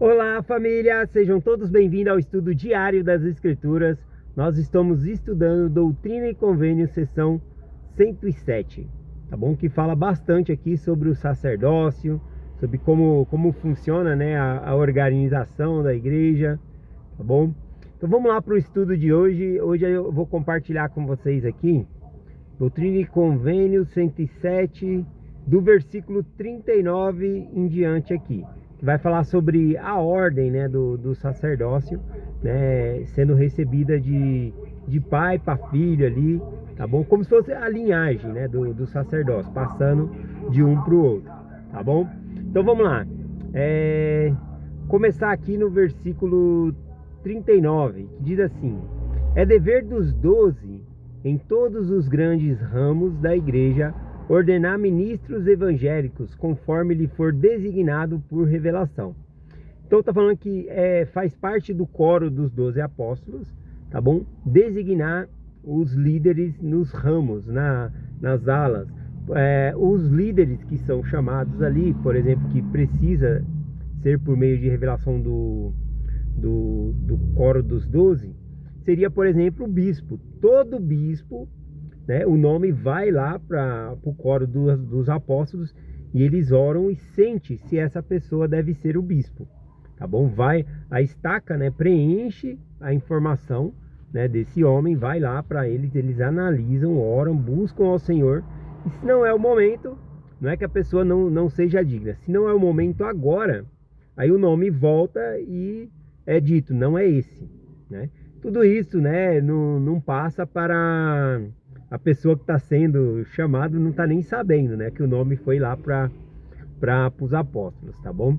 Olá, família! Sejam todos bem-vindos ao estudo diário das Escrituras. Nós estamos estudando Doutrina e Convênio, seção 107, tá bom? Que fala bastante aqui sobre o sacerdócio, sobre como funciona, né, a organização da igreja, tá bom? Então vamos lá para o estudo de hoje. Hoje eu vou compartilhar com vocês aqui Doutrina e Convênio 107, do versículo 39 em diante aqui. Vai falar sobre a ordem, né, do sacerdócio, né, sendo recebida de pai para filho ali, tá bom? Como se fosse a linhagem, né, do sacerdócio, passando de um para o outro, tá bom? Então vamos lá. Começar aqui no versículo 39, que diz assim: é dever dos 12 em todos os grandes ramos da igreja ordenar ministros evangélicos conforme lhe for designado por revelação. Então está falando que faz parte do coro dos 12 apóstolos, tá bom? Designar os líderes nos ramos, nas alas. Os líderes que são chamados ali, por exemplo, que precisa ser por meio de revelação do coro dos 12, seria, por exemplo, o bispo. Todo bispo, né, o nome vai lá para o coro dos apóstolos e eles oram e sente se essa pessoa deve ser o bispo, tá bom? Vai a estaca, né, preenche a informação, né, desse homem, vai lá para eles analisam, oram, buscam ao Senhor, e se não é o momento, não é que a pessoa não seja digna, se não é o momento agora, aí o nome volta e é dito, não é esse, né? Tudo isso, né, não passa para a pessoa que está sendo chamado, não está nem sabendo, né, que o nome foi lá para os apóstolos, tá bom?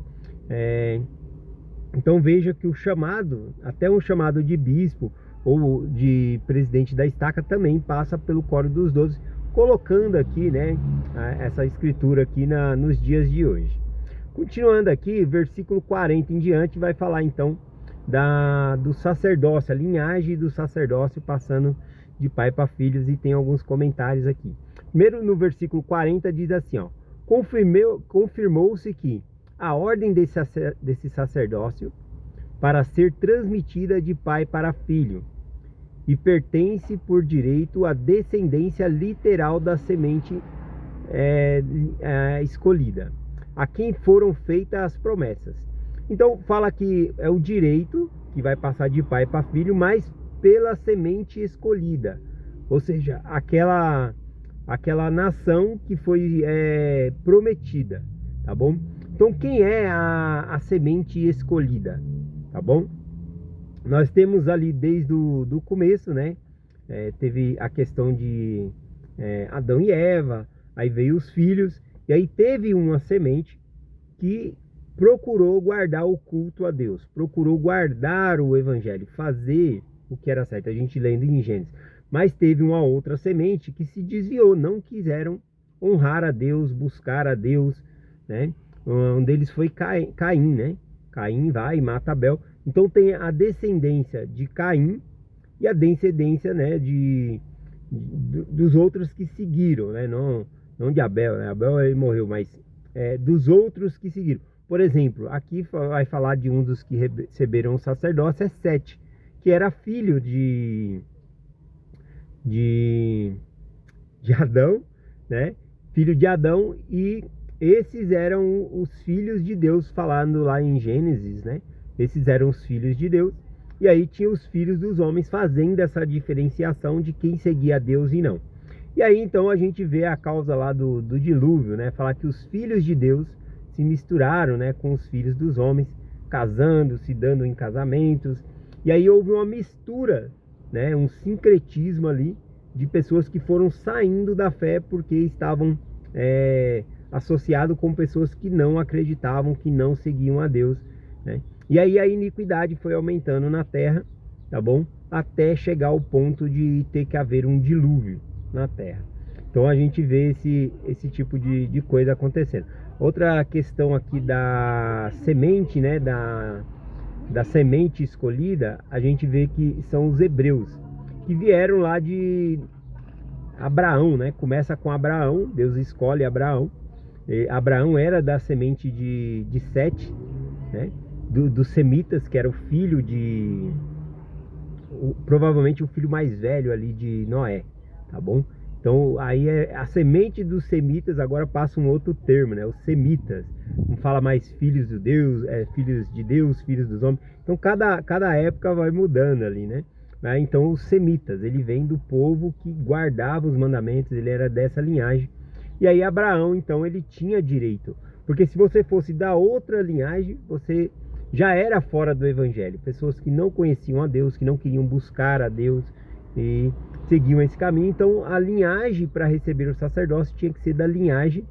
Então veja que o chamado, até um chamado de bispo ou de presidente da estaca, também passa pelo coro dos 12, colocando aqui, né, essa escritura aqui nos dias de hoje. Continuando aqui, versículo 40 em diante, vai falar então do sacerdócio, a linhagem do sacerdócio passando de pai para filhos, e tem alguns comentários aqui. Primeiro, no versículo 40 diz assim, ó: confirmou-se que a ordem desse sacerdócio para ser transmitida de pai para filho e pertence por direito à descendência literal da semente escolhida, a quem foram feitas as promessas. Então fala que é o direito que vai passar de pai para filho, mas pela semente escolhida, ou seja, aquela nação que foi prometida, tá bom? Então quem é a semente escolhida, tá bom? Nós temos ali desde o começo, né? Teve a questão de Adão e Eva, aí veio os filhos, e aí teve uma semente que procurou guardar o culto a Deus, procurou guardar o evangelho, fazer o que era certo, a gente lendo em Gênesis. Mas teve uma outra semente que se desviou, não quiseram honrar a Deus, buscar a Deus, né? Um deles foi Caim, né? Caim vai e mata Abel. Então tem a descendência de Caim e a descendência, né, dos outros que seguiram, né? Não de Abel, né? Abel ele morreu, mas dos outros que seguiram. Por exemplo, aqui vai falar de um dos que receberam o sacerdócio, Sete, que era filho de Adão, né? Filho de Adão, e esses eram os filhos de Deus, falando lá em Gênesis, né? Esses eram os filhos de Deus, e aí tinha os filhos dos homens, fazendo essa diferenciação de quem seguia a Deus e não. E aí então a gente vê a causa lá do dilúvio, né? Falar que os filhos de Deus se misturaram, né, com os filhos dos homens, casando, se dando em casamentos, e aí houve uma mistura, né, um sincretismo ali de pessoas que foram saindo da fé porque estavam associados com pessoas que não acreditavam, que não seguiam a Deus, né? E aí a iniquidade foi aumentando na terra, tá bom? Até chegar ao ponto de ter que haver um dilúvio na terra. Então a gente vê esse tipo de coisa acontecendo. Outra questão aqui da semente, né, da semente escolhida, a gente vê que são os hebreus, que vieram lá de Abraão, né? Começa com Abraão, Deus escolhe Abraão. Abraão era da semente de Sete, né? dos semitas, que era o filho provavelmente o filho mais velho ali de Noé, tá bom? Então aí a semente dos semitas, agora passa um outro termo, né? Os semitas. Não fala mais filhos de Deus, filhos de Deus, filhos dos homens. Então cada época vai mudando ali, né? Então os semitas, ele vem do povo que guardava os mandamentos, ele era dessa linhagem. E aí Abraão, então, ele tinha direito. Porque se você fosse da outra linhagem, você já era fora do evangelho. Pessoas que não conheciam a Deus, que não queriam buscar a Deus e seguiam esse caminho. Então a linhagem para receber o sacerdócio tinha que ser da linhagem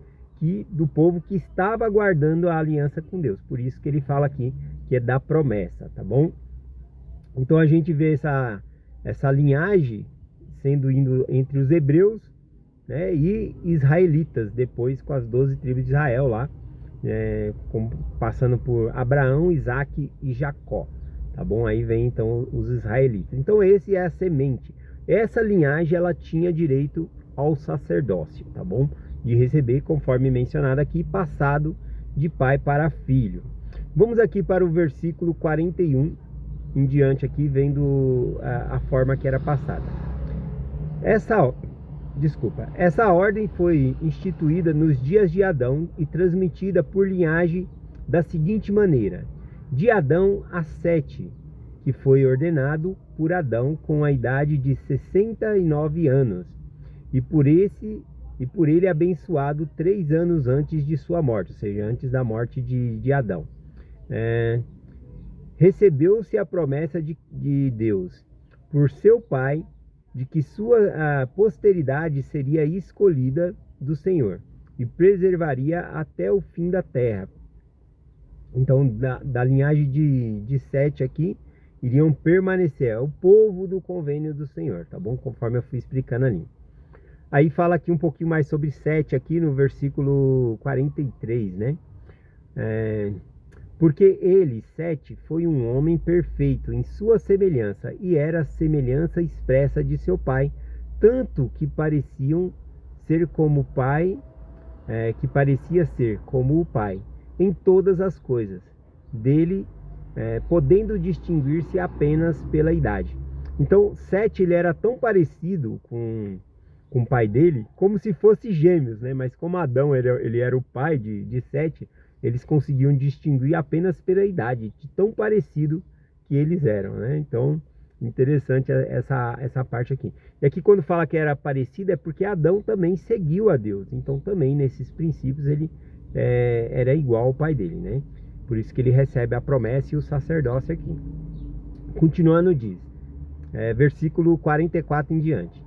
do povo que estava guardando a aliança com Deus. Por isso que ele fala aqui que é da promessa, tá bom? Então a gente vê essa linhagem sendo indo entre os hebreus, né, e israelitas, depois com as 12 tribos de Israel lá, passando por Abraão, Isaac e Jacó, tá bom? Aí vem então os israelitas. Então esse é a semente. Essa linhagem, ela tinha direito ao sacerdócio, tá bom? De receber, conforme mencionado aqui, passado de pai para filho. Vamos aqui para o versículo 41 em diante aqui, vendo a forma que era passada. Essa ordem foi instituída nos dias de Adão e transmitida por linhagem da seguinte maneira: de Adão a Sete, que foi ordenado por Adão com a idade de 69 anos, e por ele abençoado 3 anos antes de sua morte, ou seja, antes da morte de Adão. Recebeu-se a promessa de Deus por seu pai, de que sua posteridade seria escolhida do Senhor e preservaria até o fim da terra. Então, da linhagem de Sete aqui, iriam permanecer o povo do convênio do Senhor, tá bom? Conforme eu fui explicando ali. Aí fala aqui um pouquinho mais sobre Sete aqui no versículo 43, né? Porque ele, Sete, foi um homem perfeito em sua semelhança, e era a semelhança expressa de seu pai, tanto que pareciam ser como o pai, que parecia ser como o pai, em todas as coisas, dele, podendo distinguir-se apenas pela idade. Então, Sete, ele era tão parecido com o pai dele, como se fosse gêmeos, né? Mas como Adão ele era o pai de Sete, eles conseguiam distinguir apenas pela idade, de tão parecido que eles eram, né? Então, interessante essa parte aqui. E aqui quando fala que era parecido, é porque Adão também seguiu a Deus. Então, também nesses princípios, ele era igual ao pai dele, né? Por isso que ele recebe a promessa e o sacerdócio aqui. Continuando, diz, versículo 44 em diante.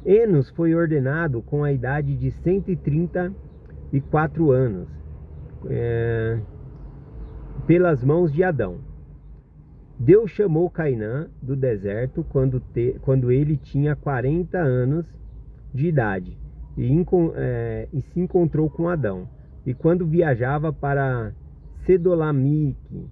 Enos foi ordenado com a idade de 134 anos, pelas mãos de Adão. Deus chamou Cainã do deserto quando ele tinha 40 anos de idade e se encontrou com Adão. E quando viajava para Sedolamique,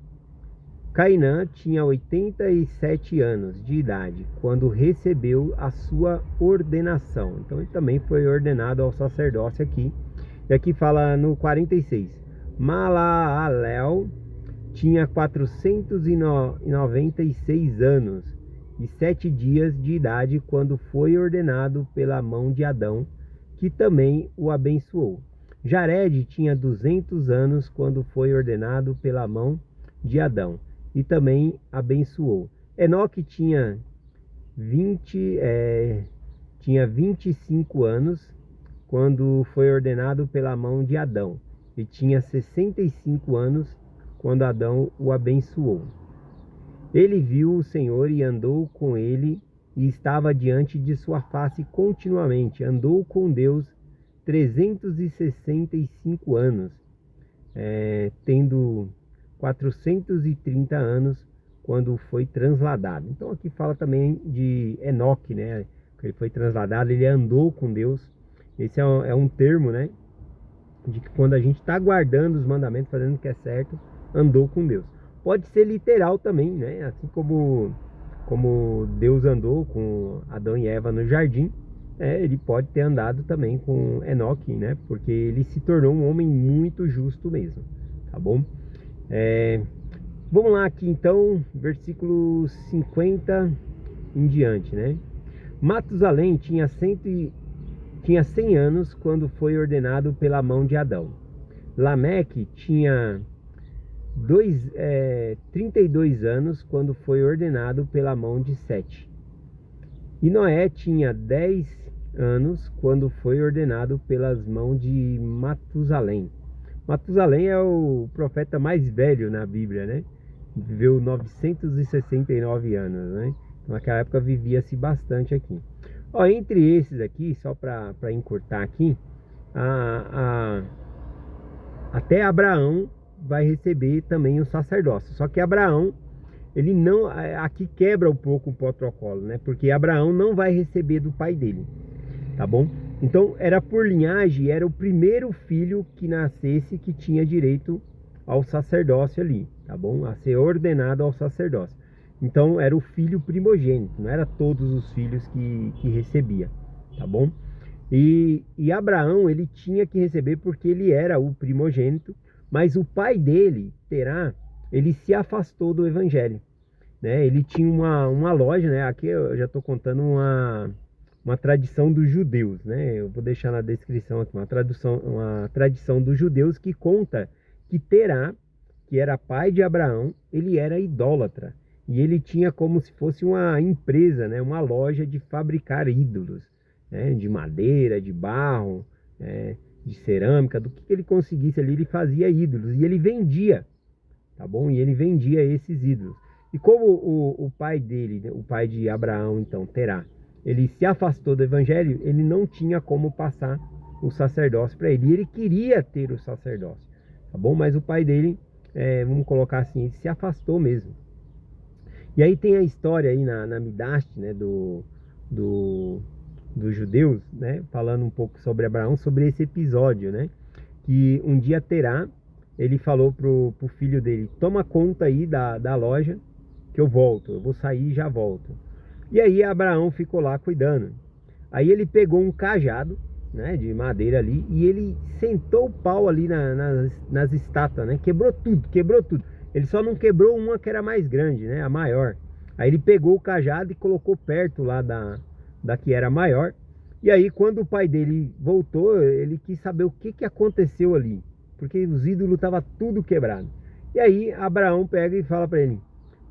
Cainã tinha 87 anos de idade quando recebeu a sua ordenação. Então ele também foi ordenado ao sacerdócio aqui. E aqui fala no 46. Malaalel tinha 496 anos e 7 dias de idade quando foi ordenado pela mão de Adão, que também o abençoou. Jared tinha 200 anos quando foi ordenado pela mão de Adão, e também abençoou. Enoque tinha 25 anos quando foi ordenado pela mão de Adão, e tinha 65 anos quando Adão o abençoou. Ele viu o Senhor e andou com ele, e estava diante de sua face continuamente. Andou com Deus 365 anos, tendo 430 anos quando foi transladado. Então aqui fala também de Enoque, né? Que ele foi transladado, ele andou com Deus. Esse é um termo, né? De que quando a gente está guardando os mandamentos, fazendo o que é certo, andou com Deus. Pode ser literal também, né? Assim como Deus andou com Adão e Eva no jardim, ele pode ter andado também com Enoque, né? Porque ele se tornou um homem muito justo mesmo, tá bom? Vamos lá aqui então, versículo 50 em diante, né? Matusalém tinha 100 anos quando foi ordenado pela mão de Adão. Lameque tinha 32 anos quando foi ordenado pela mão de Sete. E Noé tinha 10 anos quando foi ordenado pelas mãos de Matusalém. Matusalém é o profeta mais velho na Bíblia, né? Viveu 969 anos, né? Então, naquela época vivia-se bastante aqui. Ó, entre esses aqui, só para encurtar aqui, até Abraão vai receber também o sacerdócio. Só que Abraão, ele não, aqui quebra um pouco o protocolo, né? Porque Abraão não vai receber do pai dele, tá bom? Então era por linhagem, era o primeiro filho que nascesse que tinha direito ao sacerdócio ali, tá bom? A ser ordenado ao sacerdócio. Então era o filho primogênito, não era todos os filhos que recebia, tá bom? E Abraão, ele tinha que receber porque ele era o primogênito, mas o pai dele, Terá, ele se afastou do evangelho, né? Ele tinha uma loja, né? Aqui eu já estou contando uma tradição dos judeus, né? Eu vou deixar na descrição aqui uma tradição dos judeus que conta que Terá, que era pai de Abraão, ele era idólatra. E ele tinha como se fosse uma empresa, né? Uma loja de fabricar ídolos, né? De madeira, de barro, de cerâmica, do que ele conseguisse ali, ele fazia ídolos. E ele vendia, tá bom? E ele vendia esses ídolos. E como o pai dele, né? O pai de Abraão, então, Terá, ele se afastou do evangelho, ele não tinha como passar o sacerdócio para ele. E ele queria ter o sacerdócio, tá bom? Mas o pai dele, vamos colocar assim, ele se afastou mesmo. E aí tem a história aí na Midaste, né, dos judeus, né, falando um pouco sobre Abraão, sobre esse episódio, né, que um dia Terá, ele falou pro filho dele: toma conta aí da loja, que eu volto, eu vou sair e já volto. E aí Abraão ficou lá cuidando. Aí ele pegou um cajado, né, de madeira ali, e ele sentou o pau ali nas estátuas, né, quebrou tudo. Ele só não quebrou uma que era mais grande, né, a maior. Aí ele pegou o cajado e colocou perto lá da que era maior. E aí quando o pai dele voltou, ele quis saber o que aconteceu ali, porque os ídolos estavam tudo quebrado. E aí Abraão pega e fala para ele: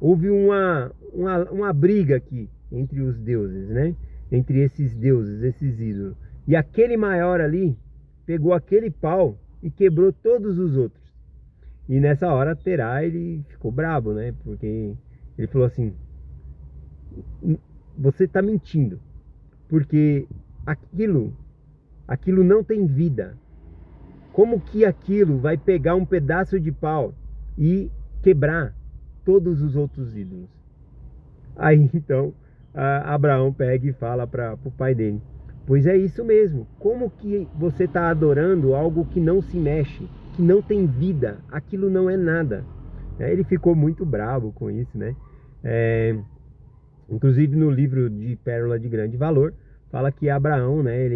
houve uma briga aqui entre os deuses, né? Entre esses deuses, esses ídolos. E aquele maior ali pegou aquele pau e quebrou todos os outros. E nessa hora Terá, ele ficou bravo, né? Porque ele falou assim: você está mentindo, porque aquilo não tem vida. Como que aquilo vai pegar um pedaço de pau e quebrar todos os outros ídolos? Aí então Abraão pega e fala para o pai dele: pois é isso mesmo, como que você está adorando algo que não se mexe, que não tem vida, aquilo não é nada. Ele ficou muito bravo com isso, né? Inclusive no livro de Pérola de Grande Valor, fala que Abraão, né,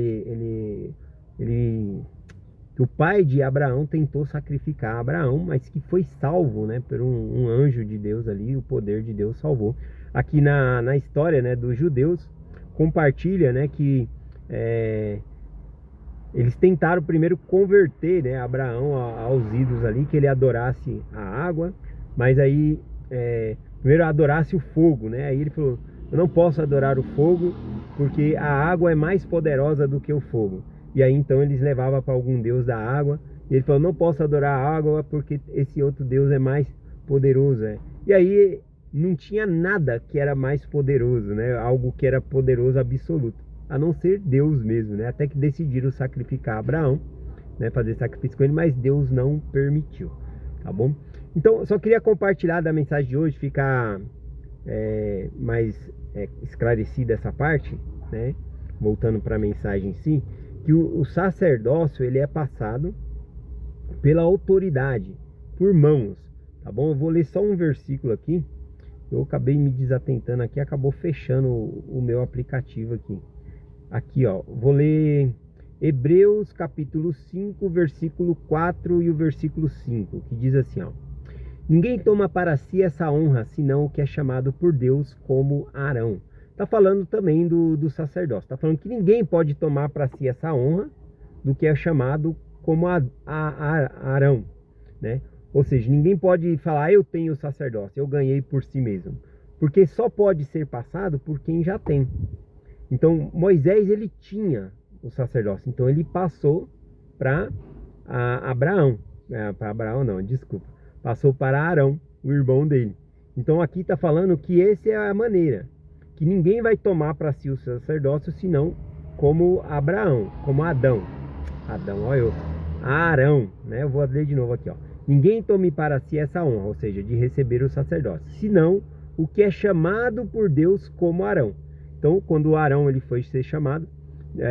que o pai de Abraão tentou sacrificar Abraão, mas que foi salvo, né, por um anjo de Deus ali, o poder de Deus salvou. Aqui na história, né, dos judeus, compartilha, né, que eles tentaram primeiro converter, né, Abraão aos ídolos ali, que ele adorasse a água, mas aí primeiro adorasse o fogo, né? Aí ele falou: eu não posso adorar o fogo porque a água é mais poderosa do que o fogo. E aí então eles levavam para algum deus da água, e ele falou: não posso adorar a água porque esse outro deus é mais poderoso. E aí não tinha nada que era mais poderoso, né? Algo que era poderoso absoluto, a não ser Deus mesmo, né? Até que decidiram sacrificar Abraão, né? Fazer sacrifício com ele, mas Deus não permitiu, tá bom? Então eu só queria compartilhar da mensagem de hoje, ficar mais esclarecida essa parte, né? Voltando para a mensagem em si, que o sacerdócio, ele é passado pela autoridade, por mãos, tá bom? Eu vou ler só um versículo aqui. Eu acabei me desatentando aqui, acabou fechando o meu aplicativo aqui. Aqui, ó, vou ler Hebreus capítulo 5, versículo 4 e o versículo 5, que diz assim, ó: Ninguém toma para si essa honra, senão o que é chamado por Deus como Arão. Está falando também do sacerdócio. Está falando que ninguém pode tomar para si essa honra do que é chamado como Arão, né? Ou seja, ninguém pode falar, eu tenho o sacerdócio, eu ganhei por si mesmo. Porque só pode ser passado por quem já tem. Então, Moisés, ele tinha o sacerdócio. Então, ele passou para Abraão. Para Abraão não, desculpa. Passou para Arão, o irmão dele. Então, aqui está falando que essa é a maneira. Que ninguém vai tomar para si o sacerdócio, senão como Abraão, como Adão. Olha eu. Arão, né? Eu vou ler de novo aqui, ó. Ninguém tome para si essa honra, ou seja, de receber o sacerdócio, senão o que é chamado por Deus como Arão. Então, quando Arão ele foi ser chamado,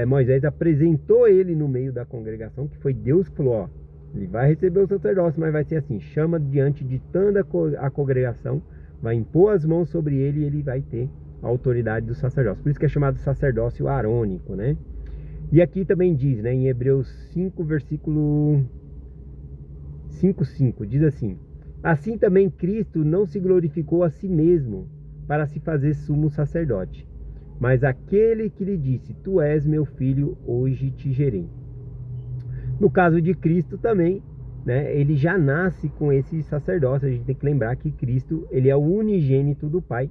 Moisés apresentou ele no meio da congregação, que foi Deus que falou, ó, ele vai receber o sacerdócio, mas vai ser assim, chama diante de toda a congregação, vai impor as mãos sobre ele e ele vai ter a autoridade do sacerdócio. Por isso que é chamado sacerdócio arônico, né? E aqui também diz, né, em Hebreus 5, versículo 5:5, diz assim: assim também Cristo não se glorificou a si mesmo para se fazer sumo sacerdote, mas aquele que lhe disse, tu és meu filho, hoje te gerei. No caso de Cristo também, né, ele já nasce com esse sacerdócio. A gente tem que lembrar que Cristo, ele é o unigênito do Pai.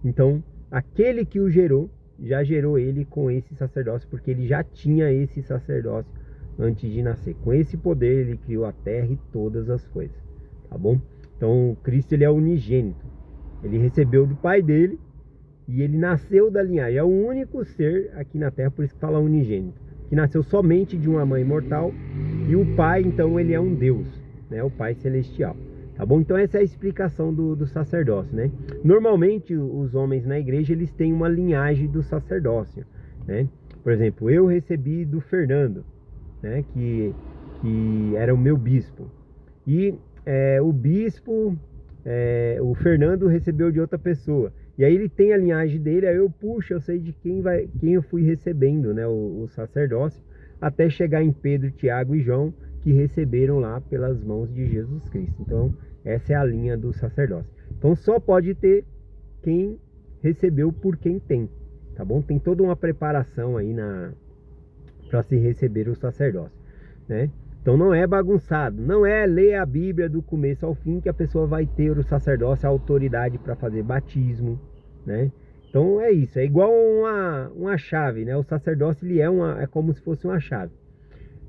Então, aquele que o gerou, já gerou ele com esse sacerdócio, porque ele já tinha esse sacerdócio antes de nascer. Com esse poder, ele criou a terra e todas as coisas, tá bom? Então, Cristo, ele é unigênito. Ele recebeu do Pai dele e ele nasceu da linhagem. É o único ser aqui na terra, por isso que fala unigênito, que nasceu somente de uma mãe mortal, e o Pai, então, ele é um Deus, né? O Pai celestial, tá bom? Então essa é a explicação do sacerdócio, né? Normalmente os homens na igreja, eles têm uma linhagem do sacerdócio, né? Por exemplo, eu recebi do Fernando, né? Que era o meu bispo, e o bispo, o Fernando recebeu de outra pessoa. E aí ele tem a linhagem dele, aí eu sei de quem eu fui recebendo, né, o sacerdócio, até chegar em Pedro, Tiago e João, que receberam lá pelas mãos de Jesus Cristo. Então, essa é a linha do sacerdócio. Então, só pode ter quem recebeu por quem tem, tá bom? Tem toda uma preparação aí para se receber o sacerdócio, né? Então não é bagunçado, não é ler a Bíblia do começo ao fim que a pessoa vai ter o sacerdócio, a autoridade para fazer batismo, né? Então é isso, é igual uma chave, né? O sacerdócio, ele é como se fosse uma chave.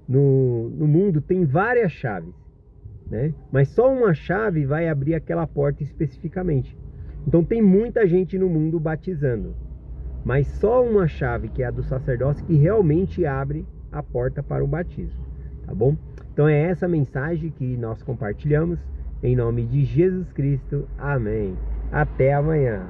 No mundo tem várias chaves, né? Mas só uma chave vai abrir aquela porta especificamente. Então tem muita gente no mundo batizando, mas só uma chave, que é a do sacerdócio, que realmente abre a porta para o batismo, tá bom? Então é essa mensagem que nós compartilhamos, em nome de Jesus Cristo, amém. Até amanhã.